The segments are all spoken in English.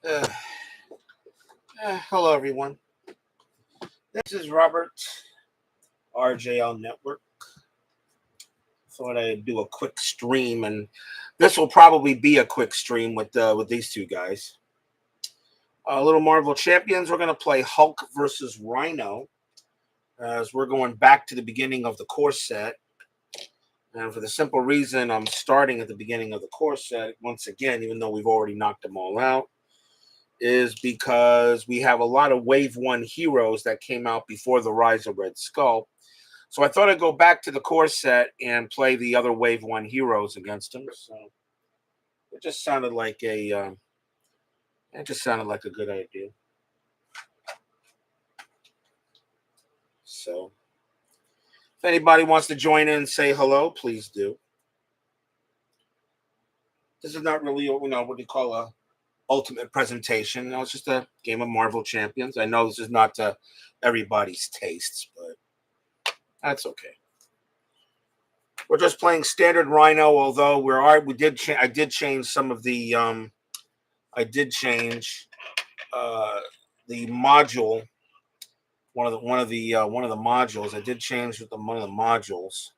Uh, Hello, everyone. This is Robert, RJL Network. Thought I'd do a quick stream, and this will probably be a quick stream with these two guys. Little Marvel Champions. We're going to play Hulk versus Rhino, as we're going back to the beginning of the core set. And for the simple reason I'm starting at the beginning of the core set once again, even though we've already knocked them all out, is because we have a lot of Wave 1 heroes that came out before the Rise of Red Skull. So I thought I'd go back to the core set and play the other Wave 1 heroes against them. So it just sounded like a good idea. So if anybody wants to join in and say hello, please do. This is not really, what you call a ultimate presentation. No, it's just a game of Marvel Champions. I know this is not to everybody's tastes, but that's okay. We're just playing standard Rhino, although I did change some of the I did change the module. One of the modules. I did change one of the modules,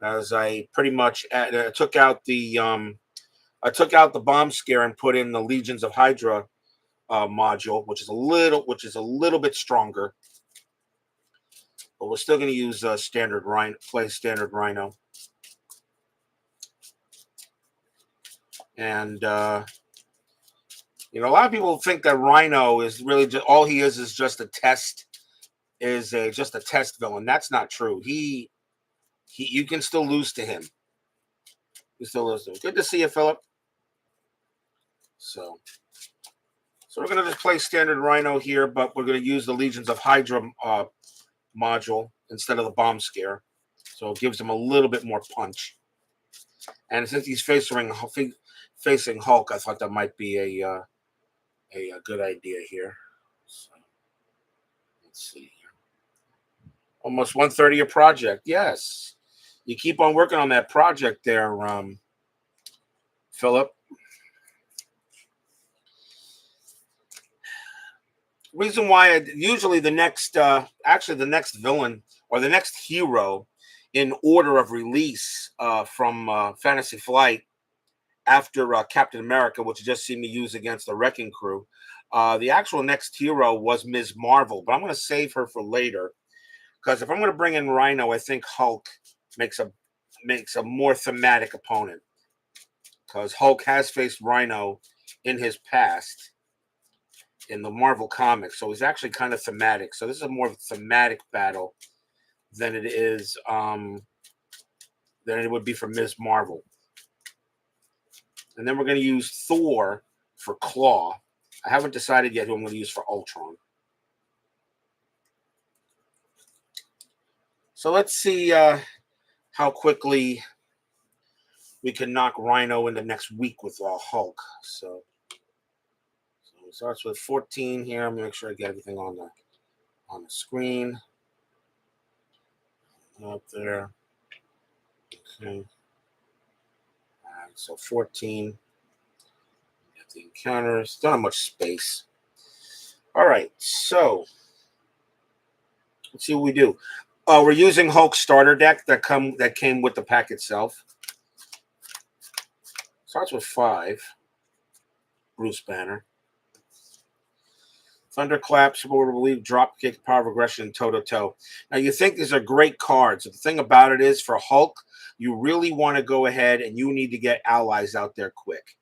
as I pretty much I took out the bomb scare and put in the Legions of Hydra module, which is a little bit stronger, but we're still going to use standard Rhino, and a lot of people think that Rhino is really just all he is just a test, just a test villain. That's not true. You can still lose to him. You still lose to him. Good to see you, Philip. So we're gonna just play standard Rhino here, but we're gonna use the Legions of Hydra module instead of the bomb scare, so it gives him a little bit more punch. And since he's facing Hulk, I thought that might be a good idea here. So let's see here. Almost 130 a project. Yes, you keep on working on that project there, Philip. Reason why usually the next villain or the next hero in order of release from Fantasy Flight after Captain America, which you just see me use against the Wrecking Crew. The actual next hero was Ms. Marvel, but I'm going to save her for later, because if I'm going to bring in Rhino, I think Hulk makes a more thematic opponent, because Hulk has faced Rhino in his past in the Marvel comics, so he's actually kind of thematic. So this is a more thematic battle than it is than it would be for Ms. Marvel. And then we're going to use Thor for Claw. I haven't decided yet who I'm going to use for Ultron. So let's see how quickly we can knock Rhino into next week with Hulk. So it starts with 14 here. I'm going to make sure I get everything on the screen. Up there. Okay. All right, so 14. Get the encounters. Don't have much space. All right, so let's see what we do. We're using Hulk starter deck that came with the pack itself. Starts with 5. Bruce Banner. Thunderclap, Support Relief, Drop Kick, Power of Aggression, Toe-to-Toe. Now, you think these are great cards. The thing about it is, for Hulk, you really want to go ahead and you need to get allies out there quick.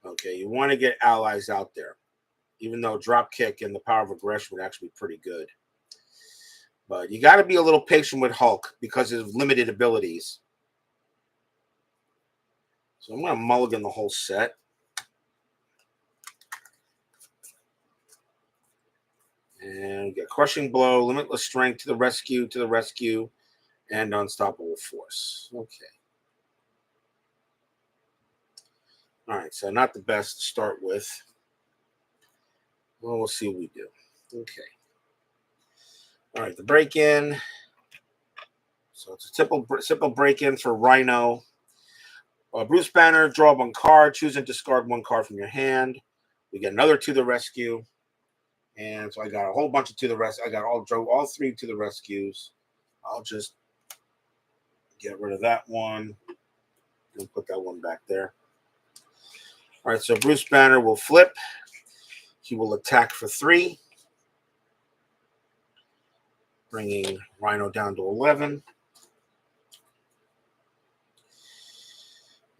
Okay, you want to get allies out there, even though Drop Kick and the Power of Aggression would actually be pretty good. But you got to be a little patient with Hulk because of limited abilities. So I'm going to mulligan the whole set. And we get Crushing Blow, Limitless Strength, to the rescue, and Unstoppable Force. Okay. All right, so not the best to start with. Well, we'll see what we do. Okay. All right, the break-in. So it's a simple break-in for Rhino. Bruce Banner, draw one card, choose and discard one card from your hand. We get another to the rescue. And so I got a whole bunch of to the rescue. I got drove all three to the rescues. I'll just get rid of that one and put that one back there. All right, so Bruce Banner will flip. He will attack for 3, bringing Rhino down to 11.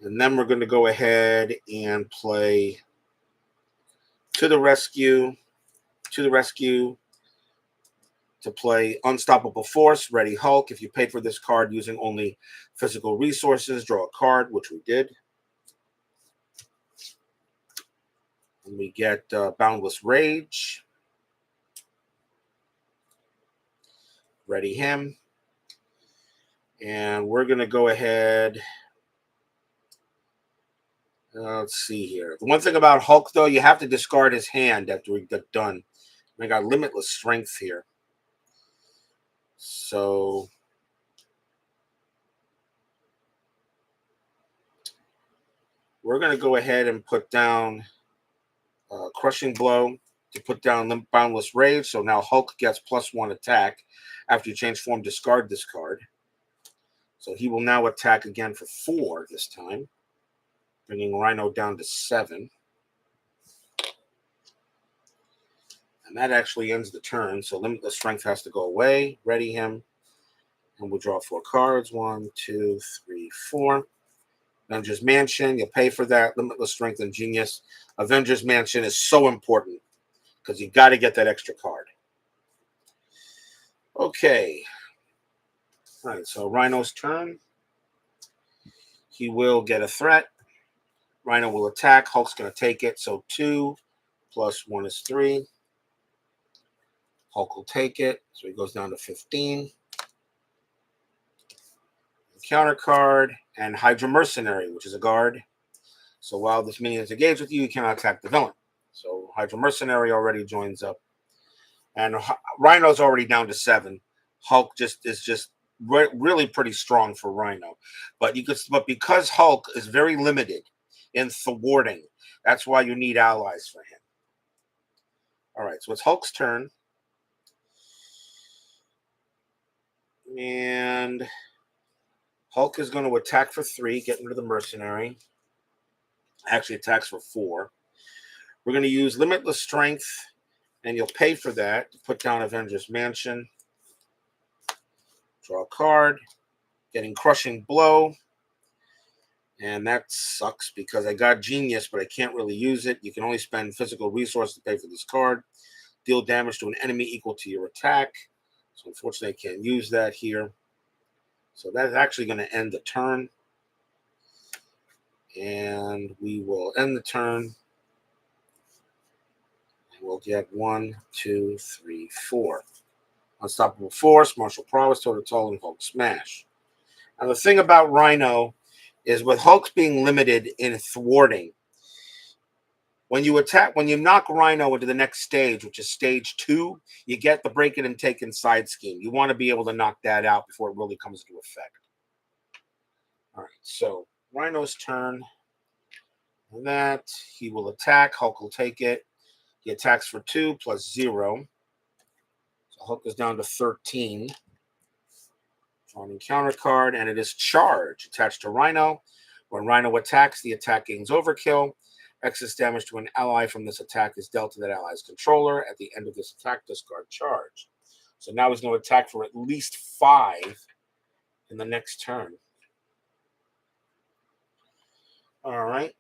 And then we're going to go ahead and play to the rescue to play Unstoppable Force, Ready Hulk. If you paid for this card using only physical resources, draw a card, which we did. And we get Boundless Rage. Ready him. And we're going to go ahead. Let's see here. The one thing about Hulk, though, you have to discard his hand after we get done. I got Limitless Strength here. So we're going to go ahead and put down Crushing Blow to put down Boundless Rage. So now Hulk gets +1 attack. After you change form, discard this card. So he will now attack again for 4 this time, bringing Rhino down to 7. And that actually ends the turn. So Limitless Strength has to go away. Ready him. And we'll draw 4 cards. 1, 2, 3, 4. Avengers Mansion, you'll pay for that. Limitless Strength and Genius. Avengers Mansion is so important because you got to get that extra card. Okay. All right, so Rhino's turn. He will get a threat. Rhino will attack. Hulk's going to take it. So 2 + 1 is 3. Hulk will take it. So he goes down to 15. Counter card and Hydra Mercenary, which is a guard. So while this minion is engaged with you, you cannot attack the villain. So Hydra Mercenary already joins up. And Rhino's already down to 7. Hulk is just really pretty strong for Rhino. But because Hulk is very limited in thwarting, that's why you need allies for him. All right, so it's Hulk's turn. And Hulk is going to attack for 3, getting rid of the mercenary. Actually attacks for 4. We're going to use Limitless Strength, and you'll pay for that to put down Avengers Mansion. Draw a card, getting Crushing Blow. And that sucks because I got Genius, but I can't really use it. You can only spend physical resources to pay for this card. Deal damage to an enemy equal to your attack. So unfortunately, I can't use that here. So that's actually going to end the turn. And we will end the turn. We'll get 1, 2, 3, 4. Unstoppable Force, Martial Prowess, Total and Hulk Smash. Now the thing about Rhino is with Hulk's being limited in thwarting, when you knock Rhino into the next stage, which is stage 2, you get the break it and take inside scheme. You want to be able to knock that out before it really comes into effect. All right, so Rhino's turn. And that he will attack. Hulk will take it. He attacks for 2 + 0. So Hulk is down to 13. Drawing counter card, and it is Charge attached to Rhino. When Rhino attacks, the attack gains overkill. Excess damage to an ally from this attack is dealt to that ally's controller. At the end of this attack, discard Charge. So now he's going to attack for at least 5 in the next turn. All right.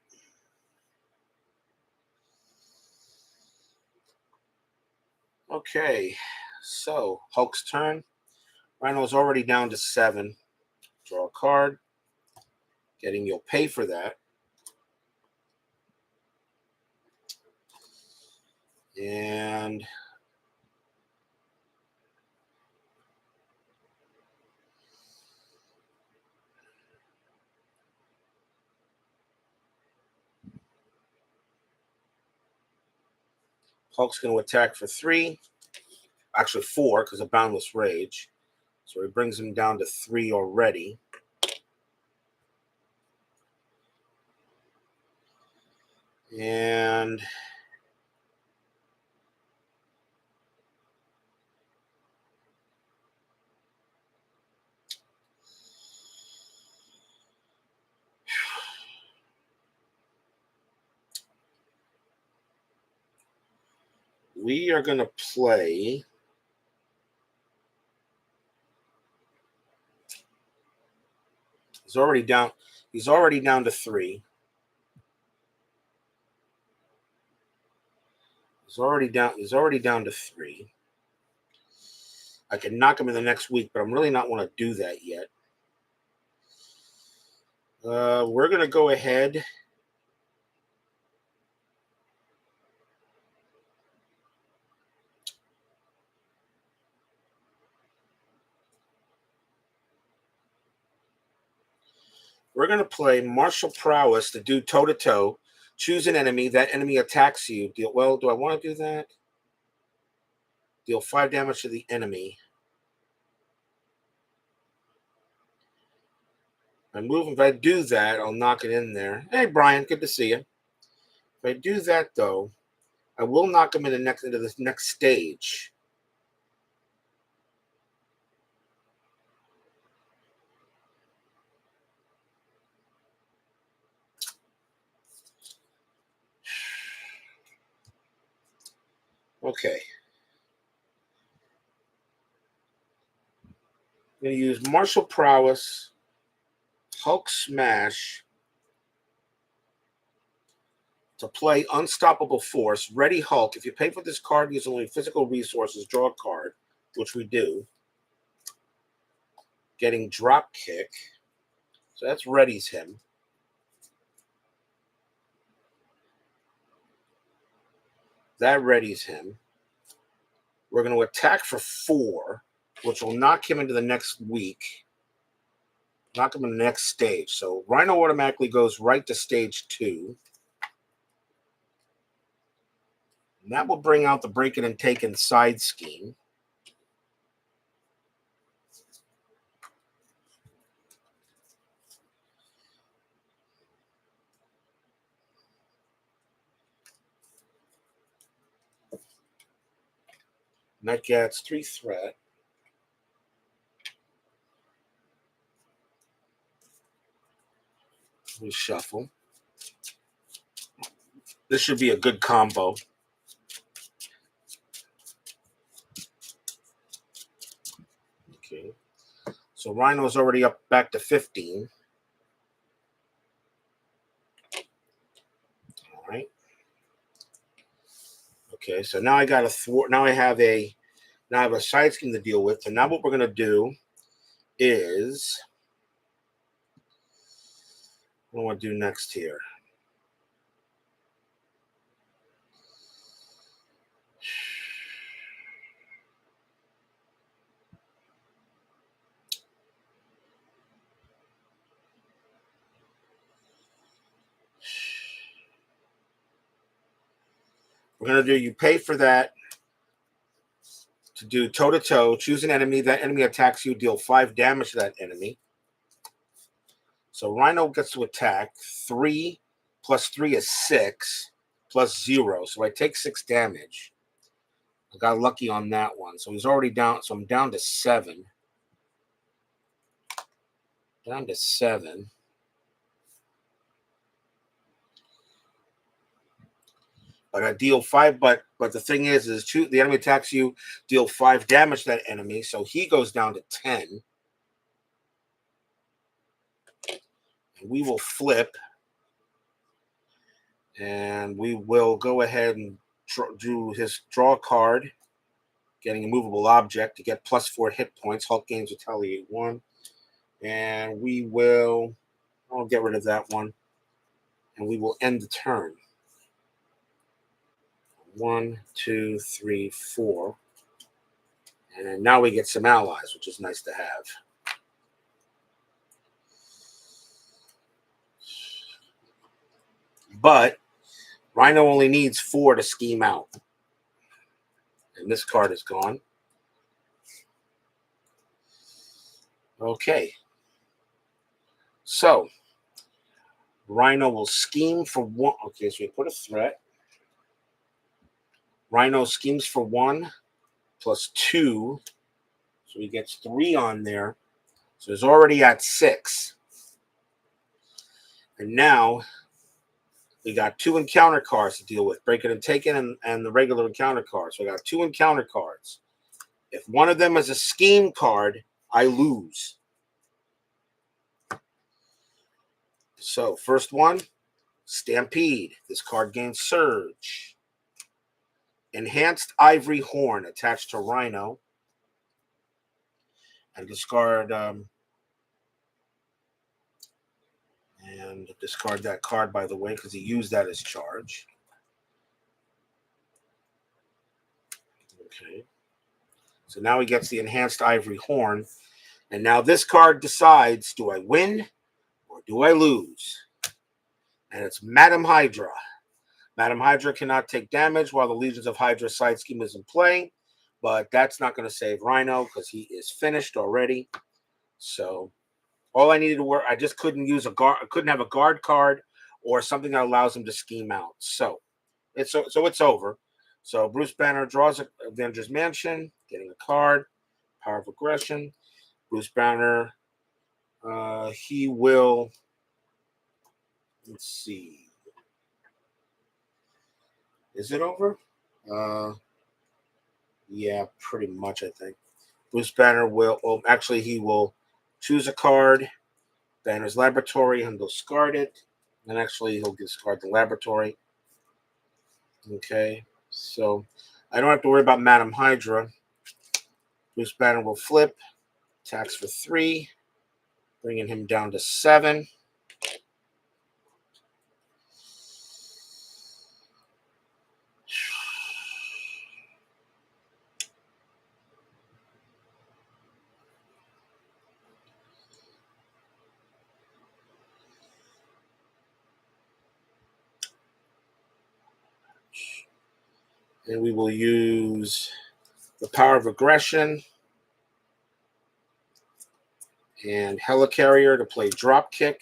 Okay, so Hulk's turn. Rhino's already down to 7. Draw a card. Getting you'll pay for that. And Hulk's going to attack for 3. Actually 4 because of Boundless Rage. So he brings him down to 3 already. And we are going to play. He's already down. He's already down to 3. He's already down to 3. I can knock him in the next week, but I'm really not want to do that yet. We're going to go ahead. We're going to play martial prowess to do toe-to-toe. Choose an enemy. That enemy attacks you. Well, do I want to do that? Deal 5 damage to the enemy. If I do that, I'll knock it in there. Hey, Brian, good to see you. If I do that, though, I will knock him into the next stage. Okay. I'm going to use martial prowess, Hulk smash, to play Unstoppable Force, Ready Hulk. If you pay for this card using only physical resources, draw a card, which we do. Getting Drop Kick. So that's readies him. That readies him. We're going to attack for 4, which will knock him into the next week. Knock him in the next stage. So Rhino automatically goes right to stage 2. And that will bring out the Break It and Take It side scheme. And that gets 3 threat. We shuffle. This should be a good combo. Okay. So Rhino's already up back to 15. All right. Okay, so now I got a thwart. Now I have a side scheme to deal with. So now what we're gonna do is, what do I want to do next here? We're gonna do, you pay for that to do toe-to-toe. Choose an enemy. That enemy attacks you. Deal 5 damage to that enemy. So Rhino gets to attack. 3 plus 3 is 6 plus 0. So I take 6 damage. I got lucky on that one. So he's already down. So I'm down to 7. Down to 7. But I deal 5. But the thing is the enemy attacks you, deal 5 damage to that enemy. So he goes down to 10. And we will flip. And we will go ahead and draw a card, getting a movable object to get +4 hit points. Hulk gains retaliate 1. And we will, I'll get rid of that one. And we will end the turn. 1, 2, 3, 4. And now we get some allies, which is nice to have. But Rhino only needs 4 to scheme out. And this card is gone. Okay. So Rhino will scheme for 1. Okay, so we put a threat. Rhino schemes for 1 plus 2. So he gets 3 on there. So he's already at 6. And now we got 2 encounter cards to deal with. Break it and take it and the regular encounter cards. So we got 2 encounter cards. If one of them is a scheme card, I lose. So first one, Stampede. This card gains Surge. Enhanced Ivory Horn attached to Rhino. And discard that card, by the way, because he used that as charge. Okay. So now he gets the Enhanced Ivory Horn. And now this card decides, do I win or do I lose? And it's Madam Hydra. Madam Hydra cannot take damage while the Legions of Hydra side scheme is in play, but that's not going to save Rhino because he is finished already. So all I needed to work, I just couldn't use a guard, I couldn't have a guard card or something that allows him to scheme out. So it's over. So Bruce Banner draws Avengers Mansion, getting a card, Power of Aggression. Bruce Banner, he will, let's see. Is it over? Yeah, pretty much, I think. Bruce Banner will, he will choose a card, Banner's Laboratory, and discard it. And actually, he'll discard the Laboratory. Okay, so I don't have to worry about Madam Hydra. Bruce Banner will flip, attacks for 3, bringing him down to 7. And we will use the Power of Aggression and Helicarrier to play Dropkick.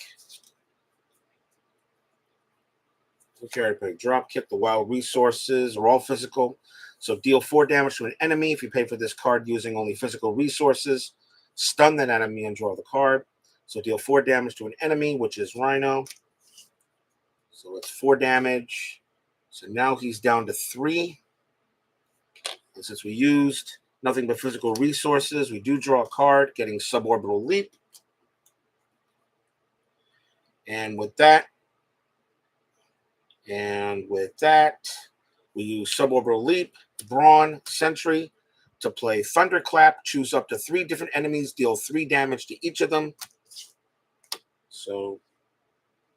Helicarrier to play Dropkick. The Wild Resources are all physical. So deal 4 damage to an enemy if you pay for this card using only physical resources. Stun that enemy and draw the card. So deal 4 damage to an enemy, which is Rhino. So it's 4 damage. So now he's down to 3. And since we used nothing but physical resources, we do draw a card, getting Suborbital Leap. And with that, we use Suborbital Leap, Brawn, Sentry to play Thunderclap. Choose up to 3 different enemies, deal 3 damage to each of them. So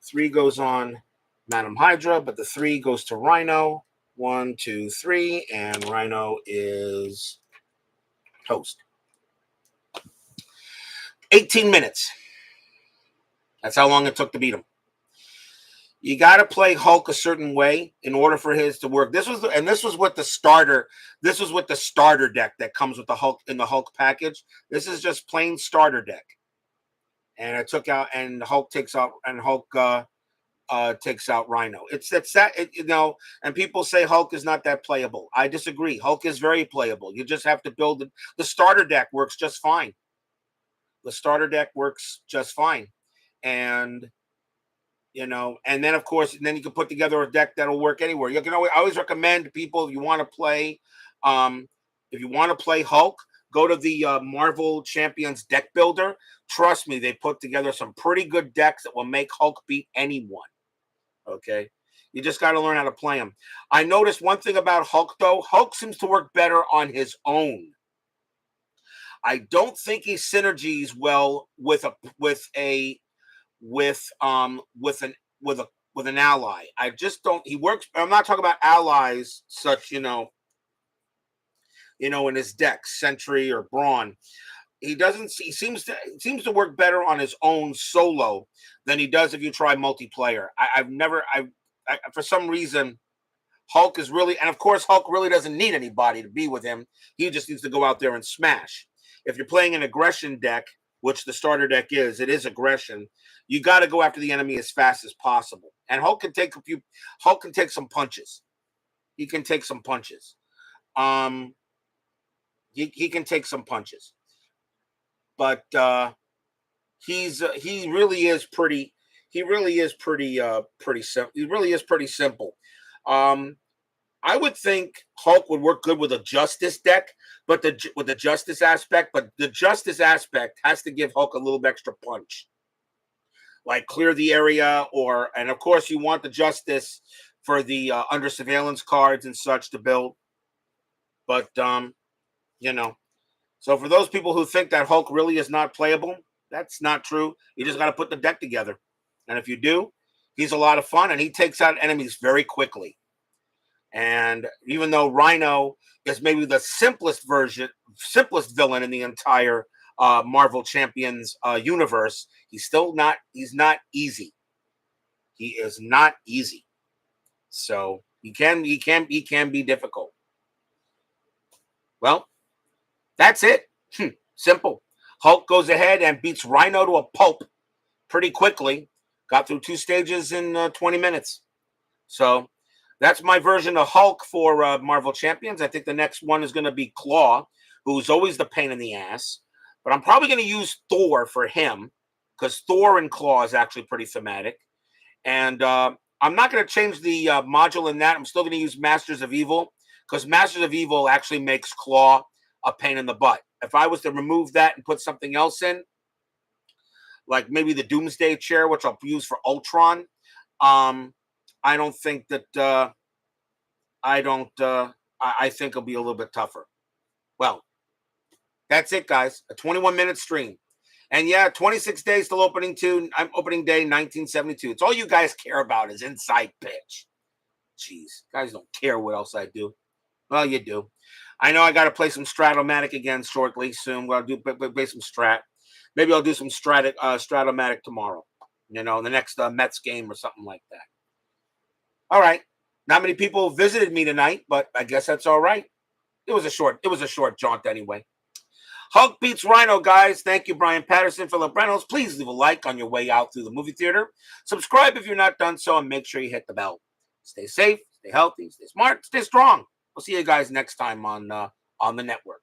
3 goes on Madam Hydra, but the 3 goes to Rhino. 1, 2, 3, and Rhino is toast. 18 minutes. That's how long it took to beat him. You got to play Hulk a certain way in order for his to work. This was what the starter deck that comes with the Hulk in the Hulk package. This is just plain starter deck. And it took out, and Hulk takes out, and Hulk takes out Rhino. And people say Hulk is not that playable. I disagree. Hulk is very playable. You just have to build it. The starter deck works just fine. And and then of course, then you can put together a deck that'll work anywhere. You can always recommend people if you want to play Hulk, go to the Marvel Champions deck builder. Trust me, they put together some pretty good decks that will make Hulk beat anyone. Okay, you just got to learn how to play him. I noticed one thing about Hulk though. Hulk seems to work better on his own. I don't think he synergies well with an ally. I just don't. He works. I'm not talking about allies, such in his deck, Sentry or Brawn. He seems to work better on his own solo than he does if you try multiplayer. For some reason, Hulk is really, and of course, Hulk really doesn't need anybody to be with him. He just needs to go out there and smash. If you're playing an aggression deck, which the starter deck is. It is aggression. You got to go after the enemy as fast as possible. And Hulk can take some punches. He can take some punches. He can take some punches. But he really is pretty simple. He really is pretty simple. I would think Hulk would work good with a justice deck, but with the justice aspect, has to give Hulk a little extra punch, like clear the area, and of course you want the justice for the under surveillance cards and such to build. But you know, so for those people who think that Hulk really is not playable, that's not true. You just got to put the deck together, and if you do, he's a lot of fun, and he takes out enemies very quickly. And even though Rhino is maybe the simplest villain in the entire Marvel Champions universe, he's not easy. He is not easy. So he can be difficult. Well, that's it. Simple. Hulk goes ahead and beats Rhino to a pulp pretty quickly. Got through 2 stages in 20 minutes. So that's my version of Hulk for Marvel Champions. I think the next one is going to be Claw, who's always the pain in the ass. But I'm probably going to use Thor for him, because Thor and Claw is actually pretty thematic. And I'm not going to change the module in that. I'm still going to use Masters of Evil, because Masters of Evil actually makes Claw a pain in the butt. If I was to remove that and put something else in, like maybe the Doomsday Chair, which I'll use for Ultron, I don't think that I think it'll be a little bit tougher. Well, that's it, guys. A 21-minute stream. And yeah, 26 days till opening day 1972. It's all you guys care about is inside pitch. Jeez, guys don't care what else I do. Well, you do. I know I got to play some Stratomatic again shortly, soon. I'll play some Strat. Maybe I'll do some Stratomatic tomorrow. The next Mets game or something like that. All right. Not many people visited me tonight, but I guess that's all right. It was a short jaunt anyway. Hulk beats Rhino, guys. Thank you, Brian Patterson, Philip Reynolds. Please leave a like on your way out through the movie theater. Subscribe if you're not done so, and make sure you hit the bell. Stay safe, stay healthy, stay smart, stay strong. We'll see you guys next time on the network.